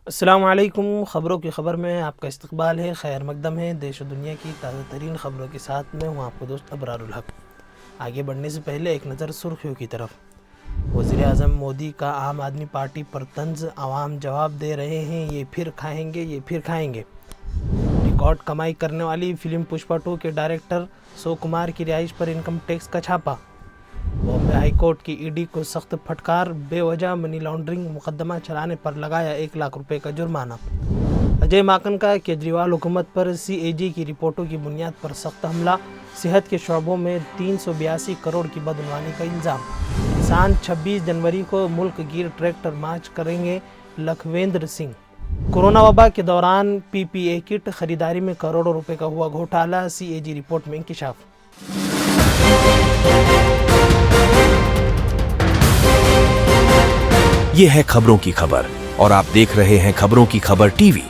السلام علیکم۔ خبروں کی خبر میں آپ کا استقبال ہے، خیر مقدم ہے۔ دیش و دنیا کی تازہ ترین خبروں کے ساتھ میں ہوں آپ کو دوست ابرار الحق۔ آگے بڑھنے سے پہلے ایک نظر سرخیوں کی طرف۔ وزیر اعظم مودی کا عام آدمی پارٹی پر طنز، عوام جواب دے رہے ہیں، یہ پھر کھائیں گے، یہ پھر کھائیں گے۔ ریکارڈ کمائی کرنے والی فلم پشپا 2 کے ڈائریکٹر سو کمار کی رہائش پر انکم ٹیکس کا چھاپا۔ بامبے ہائی کورٹ کی ای ڈی کو سخت پھٹکار، بے وجہ منی لانڈرنگ مقدمہ چلانے پر لگایا 1 لاکھ روپے کا جرمانہ۔ اجے ماکن کا کیجریوال حکومت پر سی اے جی کی رپورٹوں کی بنیاد پر سخت حملہ، صحت کے شعبوں میں 382 کروڑ کی بدعنوانی کا الزام۔ کسان 26 جنوری کو ملک گیر ٹریکٹر مارچ کریں گے، لکھویندر سنگھ۔ کورونا وبا کے دوران پی پی اے کٹ خریداری میں کروڑوں روپے کا ہوا گھوٹالہ، سی اے جی رپورٹ میں انکشاف۔ یہ ہے خبروں کی خبر اور آپ دیکھ رہے ہیں خبروں کی خبر ٹی وی۔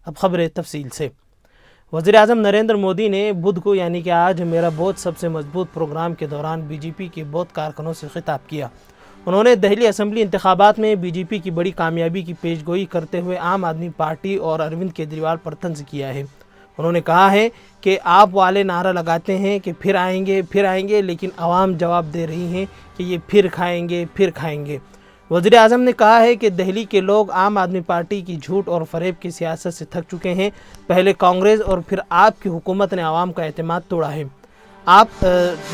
اب خبریں تفصیل سے۔ وزیر اعظم نریندر مودی نے بدھ کو یعنی کہ آج میرا بوتھ سب سے مضبوط پروگرام کے دوران بی جے پی کے بوتھ کارکنوں سے خطاب کیا۔ انہوں نے دہلی اسمبلی انتخابات میں بی جے پی کی بڑی کامیابی کی پیش گوئی کرتے ہوئے عام آدمی پارٹی اور اروند کیجریوال پر طنز کیا ہے۔ انہوں نے کہا ہے کہ آپ والے نعرہ لگاتے ہیں کہ پھر آئیں گے، لیکن عوام جواب دے رہی ہیں کہ یہ پھر کھائیں گے، پھر کھائیں گے۔ وزیر اعظم نے کہا ہے کہ دہلی کے لوگ عام آدمی پارٹی کی جھوٹ اور فریب کی سیاست سے تھک چکے ہیں۔ پہلے کانگریس اور پھر آپ کی حکومت نے عوام کا اعتماد توڑا ہے۔ آپ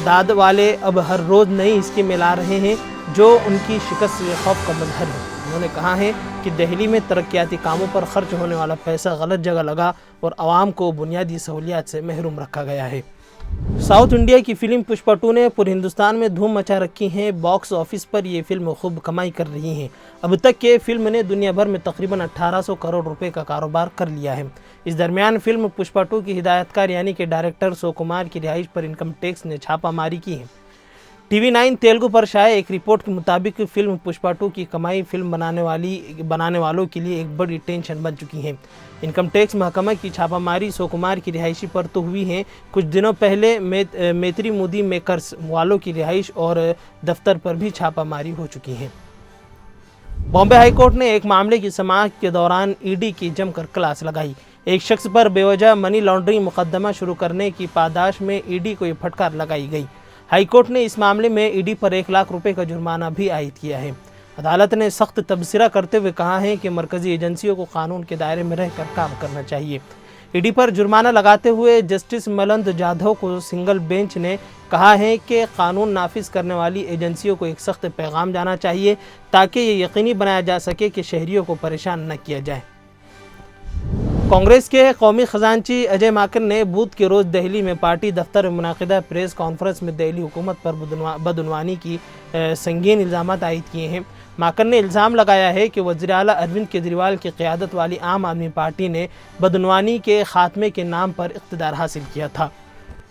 داد والے اب ہر روز نئی اسکیمیں لا رہے ہیں جو ان کی شکست سے خوف کا مظہر ہے۔ انہوں نے کہا ہے کہ دہلی میں ترقیاتی کاموں پر خرچ ہونے والا پیسہ غلط جگہ لگا اور عوام کو بنیادی سہولیات سے محروم رکھا گیا ہے۔ ساؤتھ انڈیا کی فلم پشپا 2 نے پورے ہندوستان میں دھوم مچا رکھی ہے۔ باکس آفس پر یہ فلم خوب کمائی کر رہی ہے۔ اب تک کے فلم نے دنیا بھر میں تقریباً 1800 کروڑ روپے کا کاروبار کر لیا ہے۔ اس درمیان فلم پشپا 2 کی ہدایت کار یعنی کہ ڈائریکٹر سو کمار کی رہائش پر انکم ٹیکس نے چھاپہ ماری کی ہے۔ ٹی وی 9 تیلگو پر شائع ایک رپورٹ کے مطابق فلم پشپا 2 کی کمائی فلم بنانے والوں کے لیے ایک بڑی ٹینشن بن چکی ہے۔ انکم ٹیکس محکمہ کی چھاپہ ماری سو کمار کی رہائشی پر تو ہوئی ہے، کچھ دنوں پہلے میتری مودی میکرز والوں کی رہائش اور دفتر پر بھی چھاپہ ماری ہو چکی ہے۔ بامبے ہائی کورٹ نے ایک معاملے کی سماعت کے دوران ای ڈی کی جم کر کلاس لگائی۔ ایک شخص پر بے وجہ منی لانڈرنگ مقدمہ شروع کرنے کی پاداش میں ای ڈی کو یہ پھٹکار لگائی گئی۔ ہائی کورٹ نے اس معاملے میں ای ڈی پر 1 لاکھ روپے کا جرمانہ بھی عائد کیا ہے۔ عدالت نے سخت تبصرہ کرتے ہوئے کہا ہے کہ مرکزی ایجنسیوں کو قانون کے دائرے میں رہ کر کام کرنا چاہیے۔ ای ڈی پر جرمانہ لگاتے ہوئے جسٹس ملند جادھو کو سنگل بینچ نے کہا ہے کہ قانون نافذ کرنے والی ایجنسیوں کو ایک سخت پیغام جانا چاہیے تاکہ یہ یقینی بنایا جا سکے کہ شہریوں کو پریشان نہ کیا جائے۔ کانگریس کے قومی خزانچی اجے ماکن نے بدھ کے روز دہلی میں پارٹی دفتر میں منعقدہ پریس کانفرنس میں دہلی حکومت پر بدعنوانی کی سنگین الزامات عائد کیے ہیں۔ ماکن نے الزام لگایا ہے کہ وزیر اعلیٰ اروند کیجریوال کی قیادت والی عام آدمی پارٹی نے بدعنوانی کے خاتمے کے نام پر اقتدار حاصل کیا تھا،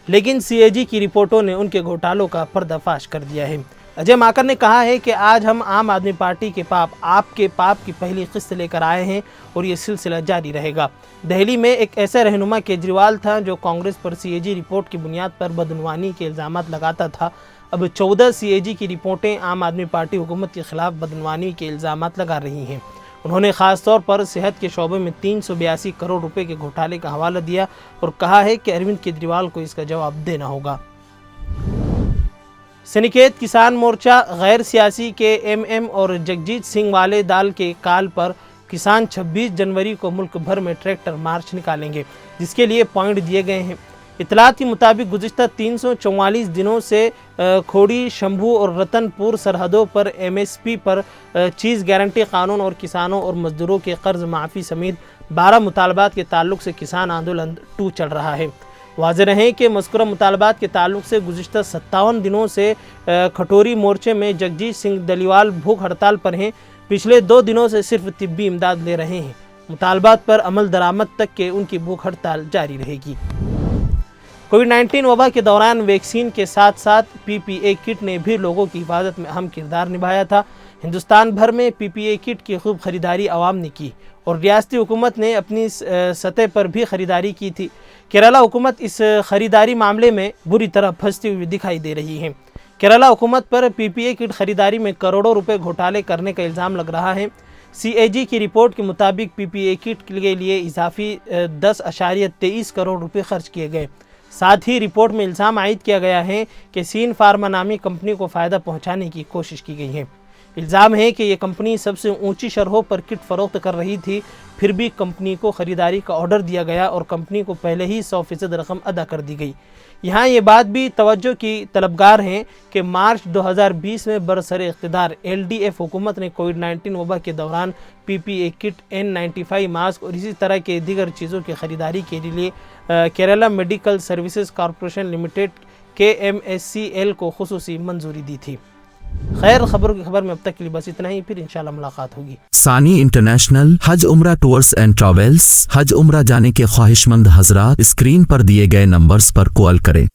لیکن سی اے جی کی رپورٹوں نے ان کے گھوٹالوں کا پردہ فاش کر دیا ہے۔ اجے ماکن نے کہا ہے کہ آج ہم عام آدمی پارٹی کے آپ کے پاپ کی پہلی قسط لے کر آئے ہیں اور یہ سلسلہ جاری رہے گا۔ دہلی میں ایک ایسا رہنما کیجریوال تھا جو کانگریس پر سی اے جی رپورٹ کی بنیاد پر بدعنوانی کے الزامات لگاتا تھا۔ اب 14 سی اے جی کی رپورٹیں عام آدمی پارٹی حکومت کے خلاف بدعنوانی کے الزامات لگا رہی ہیں۔ انہوں نے خاص طور پر صحت کے شعبے میں 382 کروڑ روپے کے گھوٹالے کا حوالہ دیا اور کہا ہے کہ اروند کیجریوال کو اس کا جواب دینا ہوگا۔ سنکیت کسان مورچہ غیر سیاسی کے ایم ایم اور جگجیت سنگھ والے دال کے کال پر کسان 26 جنوری کو ملک بھر میں ٹریکٹر مارچ نکالیں گے، جس کے لیے پوائنٹ دیے گئے ہیں۔ اطلاعات کے مطابق گزشتہ 344 دنوں سے کھوڑی، شمبھو اور رتن پور سرحدوں پر ایم ایس پی پر چیز گارنٹی قانون اور کسانوں اور مزدوروں کے قرض معافی سمیت 12 مطالبات کے تعلق سے کسان آندولن 2 چل رہا ہے۔ واضح رہے کہ مذکورہ مطالبات کے تعلق سے گزشتہ 57 دنوں سے کھٹوری مورچے میں جگجیت سنگھ دلیوال بھوک ہڑتال پر ہیں۔ پچھلے 2 دنوں سے صرف طبی امداد لے رہے ہیں۔ مطالبات پر عمل درآمد تک کہ ان کی بھوک ہڑتال جاری رہے گی۔ کووڈ-19 وبا کے دوران ویکسین کے ساتھ ساتھ پی پی اے کٹ نے بھی لوگوں کی حفاظت میں اہم کردار نبھایا تھا۔ ہندوستان بھر میں پی پی اے کٹ کی خوب خریداری عوام نے کی اور ریاستی حکومت نے اپنی سطح پر بھی خریداری کی تھی۔ کیرالہ حکومت اس خریداری معاملے میں بری طرح پھنستی ہوئی دکھائی دے رہی ہے۔ کیرالہ حکومت پر پی پی اے کٹ خریداری میں کروڑوں روپے گھوٹالے کرنے کا الزام لگ رہا ہے۔ CAG کی رپورٹ کے مطابق PPE کٹ کے لیے اضافی 10.23 کروڑ روپے خرچ کیے گئے۔ ساتھ ہی رپورٹ میں الزام عائد کیا گیا ہے کہ سین فارما نامی کمپنی کو فائدہ پہنچانے کی کوشش کی گئی ہے۔ الزام ہے کہ یہ کمپنی سب سے اونچی شرحوں پر کٹ فروخت کر رہی تھی، پھر بھی کمپنی کو خریداری کا آرڈر دیا گیا اور کمپنی کو پہلے ہی 100% رقم ادا کر دی گئی۔ یہاں یہ بات بھی توجہ کی طلبگار ہے کہ مارچ 2020 میں برسر اقتدار LDF حکومت نے کووڈ-19 وبا کے دوران PPE کٹ، N95 ماسک اور اسی طرح کے دیگر چیزوں کی خریداری کے لیے Kerala medical services corporation limited KMSCL کو خصوصی منظوری دی تھی۔ خیر، خبروں کی خبر میں اب تک کے لیے بس اتنا ہی، پھر انشاءاللہ ملاقات ہوگی۔ ثانی انٹرنیشنل حج عمرہ ٹورز اینڈ ٹریولز۔ حج عمرہ جانے کے خواہش مند حضرات اسکرین پر دیے گئے نمبرز پر کال کریں۔